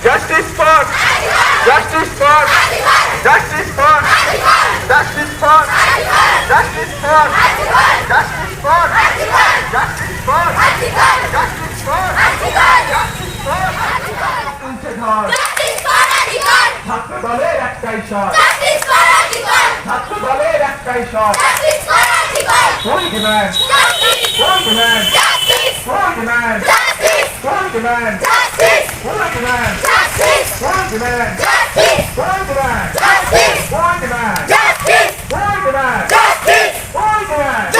Justice for justice for justice for justice for justice for justice for justice for justice for ছাত্র দলের একটাই shot ছাত্র দলের একটাই shot full demand full demand full demand full demand full demand full demand full demand full demand full demand full demand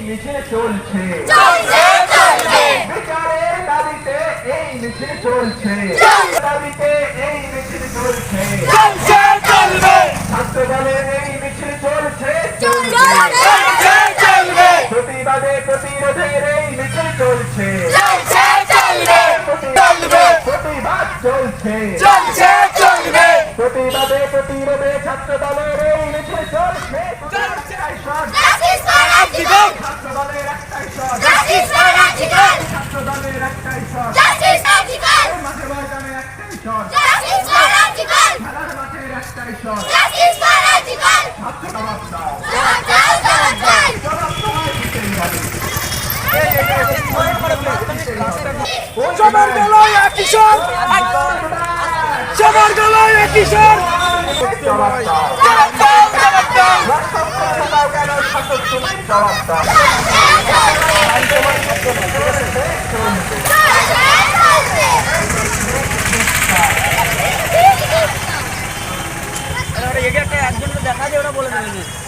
মিছিল চলছে বিচারের দাবিতে এই মিছিল চলছে দাবিতে এই মিছিল চলছে ছাত্র দলের এই মিছিল চলছে প্রতিবাদে প্রতিরোধের এই মিছিল চলছে প্রতিবাদ চলছে প্রতিবাদে প্রতিরোধে ছাত্র দলের এই মিছিল চলছে ছাত্র দলের একটাই শট ছাত্র দলের একটাই শট মাঠে ময়দানে একটাই শট খেলার মাঠের একটাই শট ছাত্র জবাব দাও সবার গলায় এক কিশোর সবার গলায় এক কিশোর জবাব দাও জবাব দাও একজনকে দেখা যায় ওরা বলে দেবেন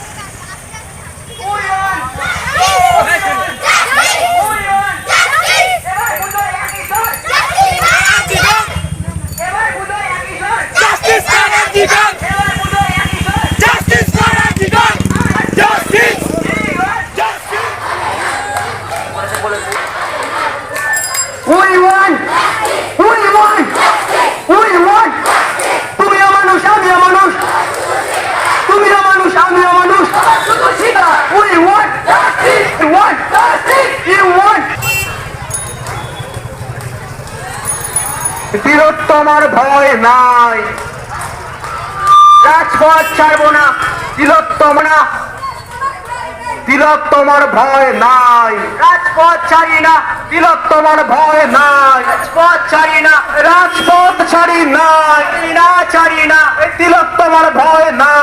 তিলোত্তমার ভয় নাই রাজপথ ছাড়বো না তিলোত্তমার ভয় নাই রাজপথ ছাড়ি না তিলোত্তমার ভয় নাই রাজপথ ছাড়ি নাই না তিলোত্তমার ভয় নাই